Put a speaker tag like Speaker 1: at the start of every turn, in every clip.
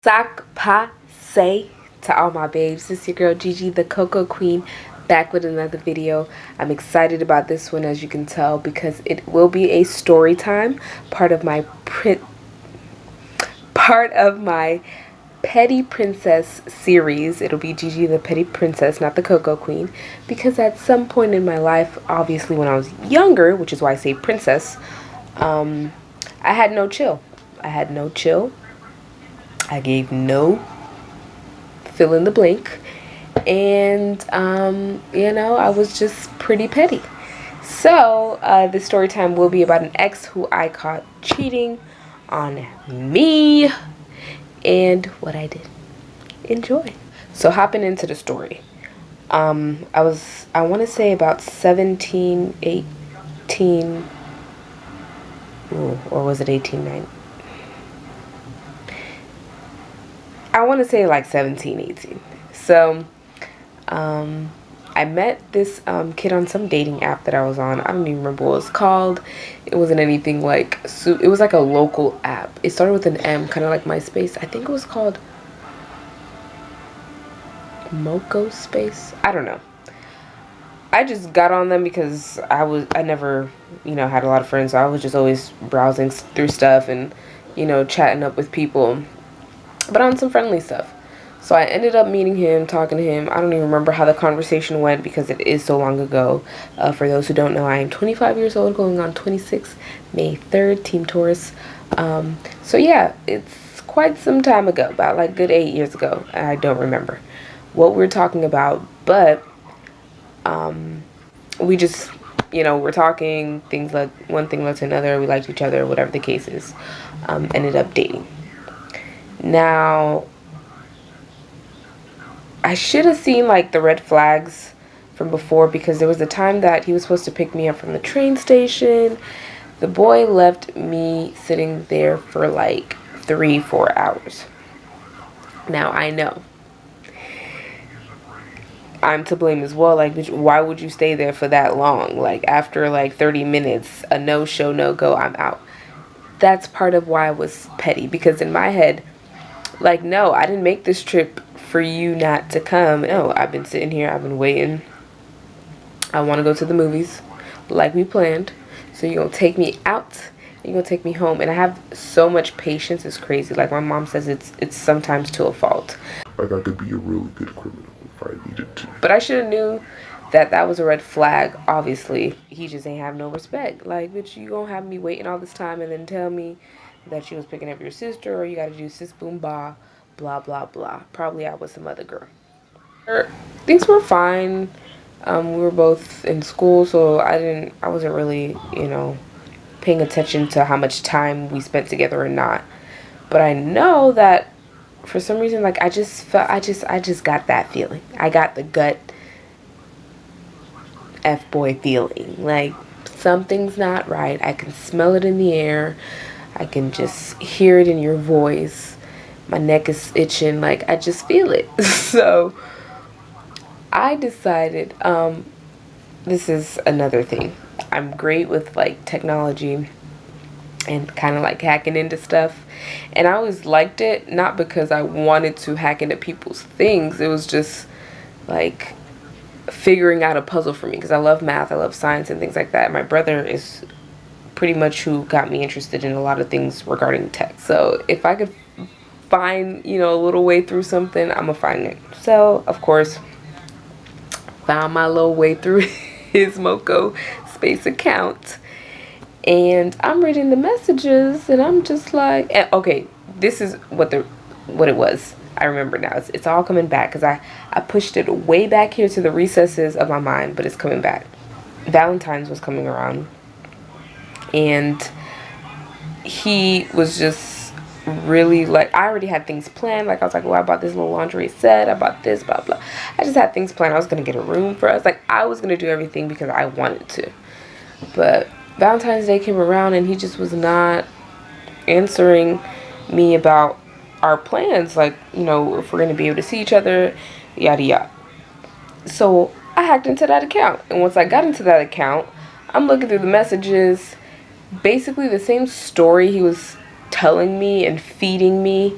Speaker 1: Sock pa say to all my babes. This is your girl Gigi, the Cocoa Queen, back with another video. I'm excited about this one, as you can tell, because it will be a story time, part of my Petty Princess series. It'll be Gigi the Petty Princess, not the Cocoa Queen, because at some point in my life, obviously when I was younger, which is why I say princess, I had no chill. I gave no fill in the blank, and you know, I was just pretty petty. So the story time will be about an ex who I caught cheating on me and what I did. Enjoy. So hopping into the story, I want to say about 17, 18, or was it 18, 19? I want to say like 17, 18. So, I met this kid on some dating app that I was on. I don't even remember what it was called. It wasn't anything like, it was like a local app. It started with an M, kind of like MySpace. I think it was called Moco Space. I don't know. I just got on them because I never, had a lot of friends. So I was just always browsing through stuff and, chatting up with people, but on some friendly stuff. So I ended up meeting him, talking to him. I don't even remember how the conversation went because it is so long ago. For those who don't know, I am 25 years old, going on 26, May 3rd, Team Taurus. So yeah, it's quite some time ago, about like good 8 years ago. I don't remember what we're talking about, but we just, we're talking, things like one thing led to another. We liked each other, whatever the case is. Ended up dating. Now, I should have seen like the red flags from before, because there was a time that he was supposed to pick me up from the train station. The boy left me sitting there for like 3-4 hours. Now, I know I'm to blame as well. Like, why would you stay there for that long? Like, after like 30 minutes, a no-show, no-go, I'm out. That's part of why I was petty, because in my head, like, no, I didn't make this trip for you not to come. No, I've been sitting here, I've been waiting. I want to go to the movies like we planned. So you're going to take me out, and you're going to take me home. And I have so much patience, it's crazy. Like my mom says, it's sometimes to a fault.
Speaker 2: Like, I could be a really good criminal if I needed to.
Speaker 1: But I should have knew that that was a red flag, obviously. He just ain't have no respect. Like, bitch, you gonna have me waiting all this time and then tell me that you was picking up your sister, or you gotta do sis boom ba, blah blah blah. Probably out with some other girl. Things were fine. We were both in school, so I wasn't really, paying attention to how much time we spent together or not. But I know that for some reason, like, I just got that feeling. I got the gut F-boy feeling. Like, something's not right. I can smell it in the air. I can just hear it in your voice. My neck is itching. Like, I just feel it. So I decided, this is another thing. I'm great with like technology and kind of like hacking into stuff. And I always liked it, not because I wanted to hack into people's things. It was just like figuring out a puzzle for me, because I love math, I love science and things like that. My brother is pretty much who got me interested in a lot of things regarding tech. So if I could find, a little way through something, I'm gonna find it. So of course, found my little way through his Moco Space account, and I'm reading the messages, and I'm just like, okay, this is what it was. I remember now. It's all coming back, because I pushed it way back here to the recesses of my mind, but it's coming back. Valentine's was coming around, and he was just really like, I already had things planned. Like, I was like, well, I bought this little lingerie set, I bought this, blah blah. I just had things planned. I was gonna get a room for us. Like, I was gonna do everything because I wanted to. But Valentine's Day came around, and he just was not answering me about our plans, like, if we're gonna be able to see each other, yada yada. So I hacked into that account, and once I got into that account, I'm looking through the messages. Basically the same story he was telling me and feeding me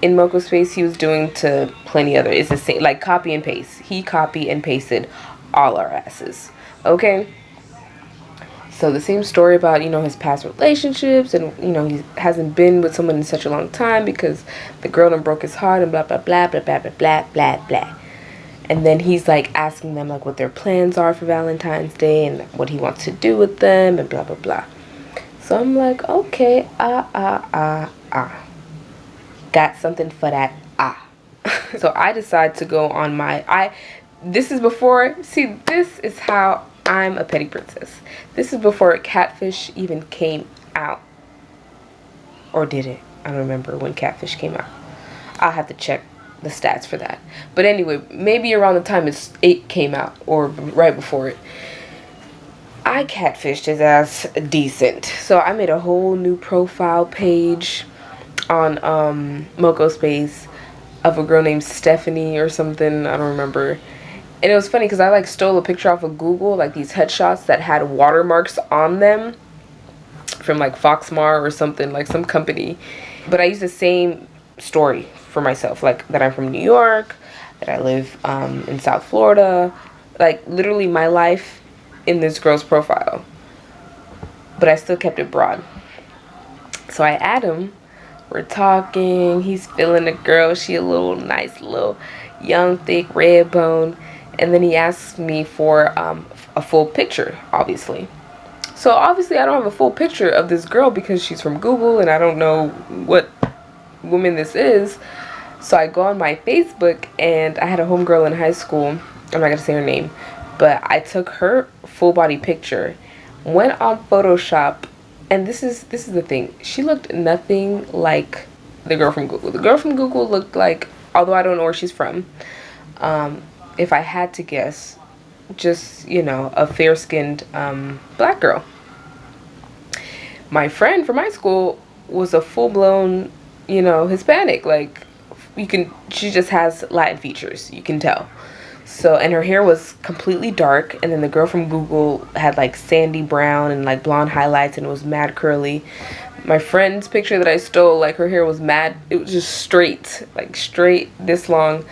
Speaker 1: in Moco Space he was doing to plenty other. It's the same, like copy and paste. He copy and pasted all our asses. Okay. So the same story about, you know, his past relationships, and, you know, he hasn't been with someone in such a long time because the girl done broke his heart and blah blah blah blah blah blah blah blah blah. And then he's like asking them like what their plans are for Valentine's Day and what he wants to do with them and blah blah blah. So I'm like, okay, got something for that So I decide to go on my this is before, see, this is how I'm a petty princess. This is before Catfish even came out. Or did it? I don't remember when Catfish came out. I'll have to check the stats for that. But anyway, maybe around the time it came out or right before it. I catfished his ass decent. So I made a whole new profile page on Moco Space of a girl named Stephanie or something. I don't remember. And it was funny because I like stole a picture off of Google, like these headshots that had watermarks on them from like Foxmar or something, like some company. But I used the same story for myself, like that I'm from New York, that I live in South Florida, like literally my life in this girl's profile. But I still kept it broad. So I add him. We're talking. He's feeling the girl. She a little nice, little young, thick, red bone. And then he asks me for a full picture, obviously. So obviously I don't have a full picture of this girl because she's from Google and I don't know what woman this is. So I go on my Facebook, and I had a homegirl in high school. I'm not going to say her name. But I took her full body picture, went on Photoshop, and this is the thing. She looked nothing like the girl from Google. The girl from Google looked like, although I don't know where she's from, if I had to guess, just, you know, a fair-skinned black girl. My friend from high school was a full-blown, you know, Hispanic. Like, she just has Latin features, you can tell. So, and her hair was completely dark, and then the girl from Google had like sandy brown and like blonde highlights, and it was mad curly. My friend's picture that I stole, like her hair was mad, it was just straight, like straight this long,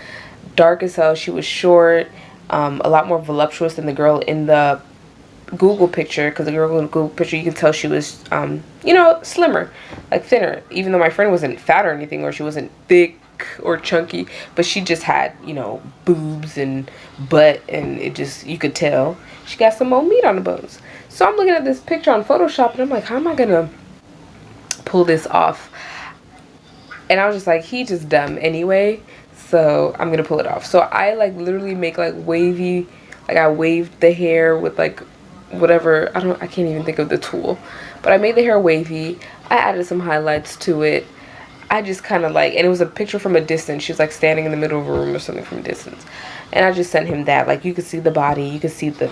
Speaker 1: dark as hell. She was short, a lot more voluptuous than the girl in the Google picture, because the girl in the Google picture, you can tell she was, you know, slimmer, like thinner, even though my friend wasn't fat or anything, or she wasn't thick or chunky, but she just had, you know, boobs and butt, and it just, you could tell she got some more meat on the bones. So I'm looking at this picture on Photoshop, and I'm like, how am I gonna pull this off? And I was just like, he just dumb anyway, so I'm gonna pull it off. So I like literally make like wavy, like I waved the hair with like whatever, I can't even think of the tool, but I made the hair wavy. I added some highlights to it. I just kind of like, and it was a picture from a distance. She was like standing in the middle of a room or something from a distance. And I just sent him that. Like, you could see the body, you could see the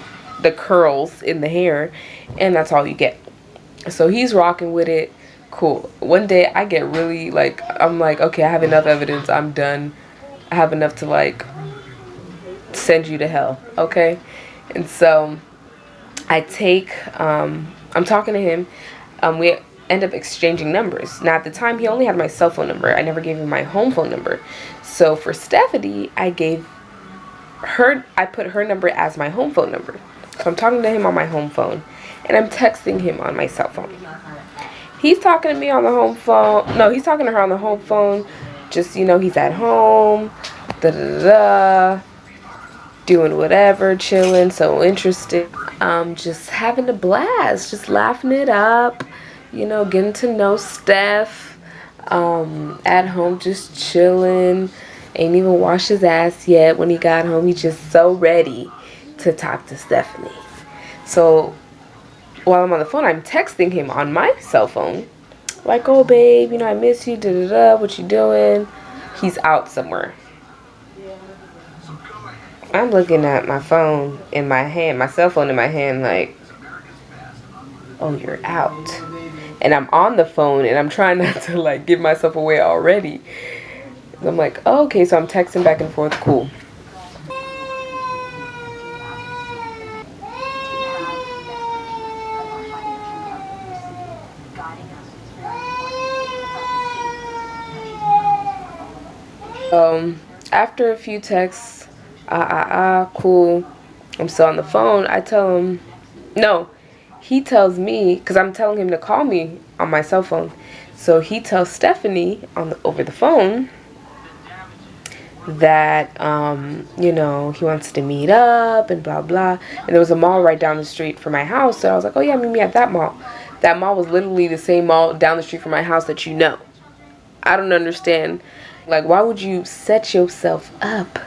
Speaker 1: curls in the hair, and that's all you get. So he's rocking with it. Cool. One day I get really like, I'm like, okay, I have enough evidence. I'm done. I have enough to like send you to hell. Okay. And so I take, I'm talking to him. We end up exchanging numbers. Now at the time he only had my cell phone number. I never gave him my home phone number. So for Stephanie, I put her number as my home phone number. So I'm talking to him on my home phone, and I'm texting him on my cell phone. He's talking to me on the home phone. No, he's talking to her on the home phone. Just, you know, he's at home, doing whatever, chilling, so interested. Just having a blast, just laughing it up. You know, getting to know Steph, at home, just chilling. Ain't even washed his ass yet. When he got home, he's just so ready to talk to Stephanie. So while I'm on the phone, I'm texting him on my cell phone, like, oh babe, you know, I miss you, what you doing? He's out somewhere. I'm looking at my phone in my hand, my cell phone in my hand, like, oh, you're out. And I'm on the phone, and I'm trying not to like give myself away already. I'm like, oh, okay, so I'm texting back and forth. Cool. After a few texts, cool. I'm still on the phone. I tell him, no, he tells me, because I'm telling him to call me on my cell phone. So he tells Stephanie over the phone that, you know, he wants to meet up and blah, blah. And there was a mall right down the street from my house. So I was like, oh, yeah, meet me at that mall. That mall was literally the same mall down the street from my house that you know. I don't understand. Like, why would you set yourself up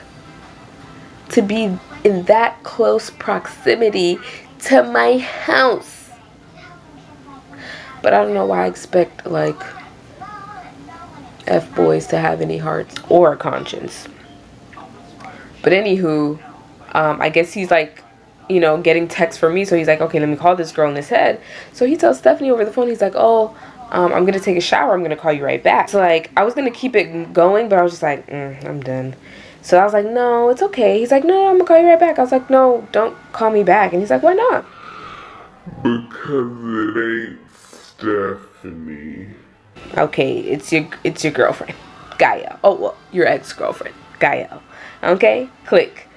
Speaker 1: to be in that close proximity to my house? But I don't know why I expect, like, F-boys to have any hearts or a conscience. But anywho, I guess he's like, you know, getting texts from me. So he's like, okay, let me call this girl in his head. So he tells Stephanie over the phone, he's like, oh, I'm going to take a shower. I'm going to call you right back. So, like, I was going to keep it going, but I was just like, I'm done. So I was like, no, it's okay. He's like, no, I'm going to call you right back. I was like, no, don't call me back. And he's like, why not?
Speaker 2: Because it ain't Stephanie.
Speaker 1: Okay, it's your girlfriend, Gaia. Oh, well, your ex-girlfriend, Gaia. Okay, click.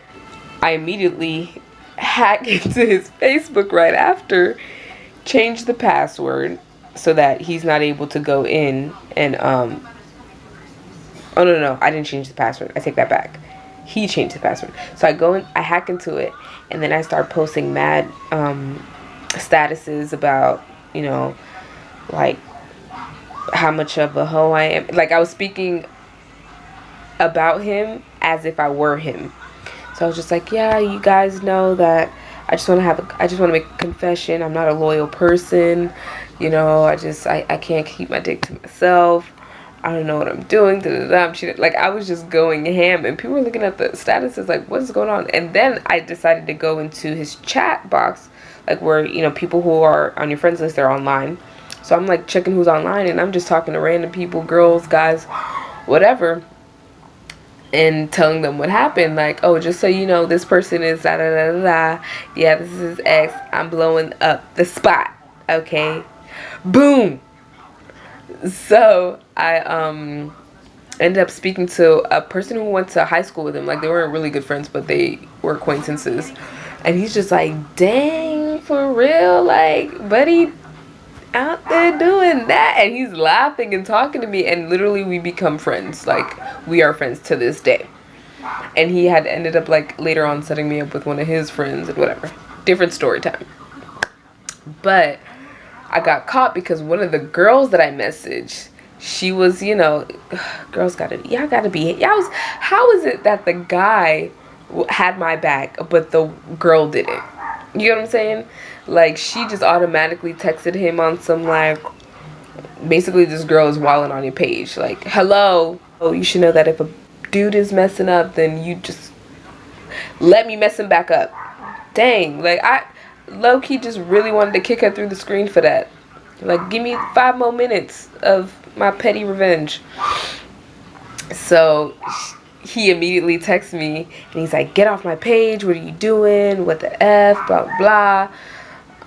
Speaker 1: I immediately hack into his Facebook right after, change the password so that he's not able to go in and oh no, I didn't change the password. I take that back. He changed the password. So I go in, I hack into it, and then I start posting mad statuses about, you know, like how much of a hoe I am. Like, I was speaking about him as if I were him. So I was just like, yeah, you guys know that I just want to make a confession. I'm not a loyal person. You know, I can't keep my dick to myself. I don't know what I'm doing. I'm cheating. Like, I was just going ham, and people were looking at the statuses like, what is going on? And then I decided to go into his chat box, like where, you know, people who are on your friends list, they're online. So I'm like checking who's online, and I'm just talking to random people, girls, guys, whatever, and telling them what happened. Like, oh, just so you know, this person is da da da da da. Yeah, this is his ex. I'm blowing up the spot. Okay, boom. So I ended up speaking to a person who went to high school with him. Like, they weren't really good friends, but they were acquaintances. And he's just like, dang, for real, like, buddy, out there doing that. And he's laughing and talking to me, and literally we become friends. Like, we are friends to this day. And he had ended up, like, later on setting me up with one of his friends and whatever. Different story time. But I got caught because one of the girls that I messaged, she was, you know, girls gotta be, how is it that the guy had my back but the girl didn't? You know what I'm saying? Like, she just automatically texted him on some, like, basically, this girl is wilding on your page. Like, hello. Oh, you should know that if a dude is messing up, then you just let me mess him back up. Dang. Like, I low-key just really wanted to kick her through the screen for that. Like, give me 5 more minutes of my petty revenge. So he immediately texts me, and he's like, get off my page. What are you doing? What the F? Blah, blah.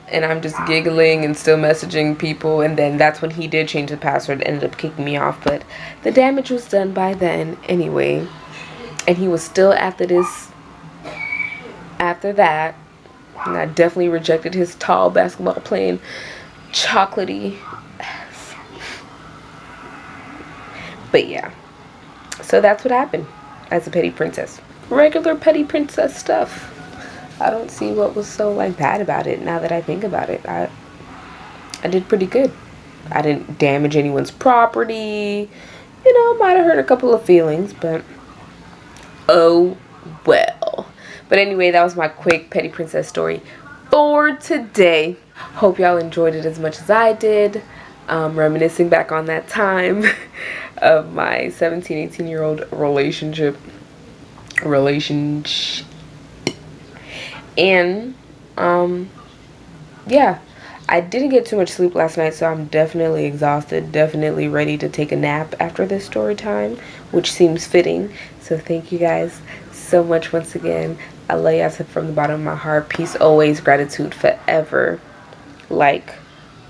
Speaker 1: And I'm just giggling and still messaging people. And then that's when he did change the password, ended up kicking me off. But the damage was done by then anyway. And he was still after that. And I definitely rejected his tall basketball playing chocolatey ass. But yeah. So that's what happened as a petty princess. Regular petty princess stuff. I don't see what was so, like, bad about it now that I think about it. I did pretty good. I didn't damage anyone's property. You know, might have hurt a couple of feelings, but oh well. But anyway, that was my quick petty princess story for today. Hope y'all enjoyed it as much as I did. Reminiscing back on that time of my 17, 18-year-old relationship. And yeah, I didn't get too much sleep last night, so I'm definitely exhausted, definitely ready to take a nap after this story time, which seems fitting. So thank you guys so much once again. I love y'all from the bottom of my heart. Peace always, gratitude forever. Like,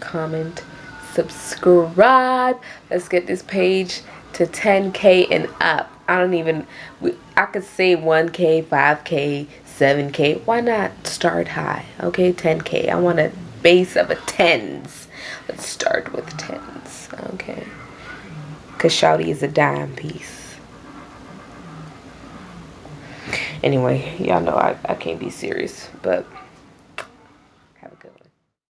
Speaker 1: comment, subscribe. Let's get this page to 10K and up. I don't even, I could say 1K, 5K, 7K. Why not start high? Okay, 10K. I want a base of a tens. Let's start with tens. Okay. Because Shouty is a dime piece. Anyway, y'all know I can't be serious. But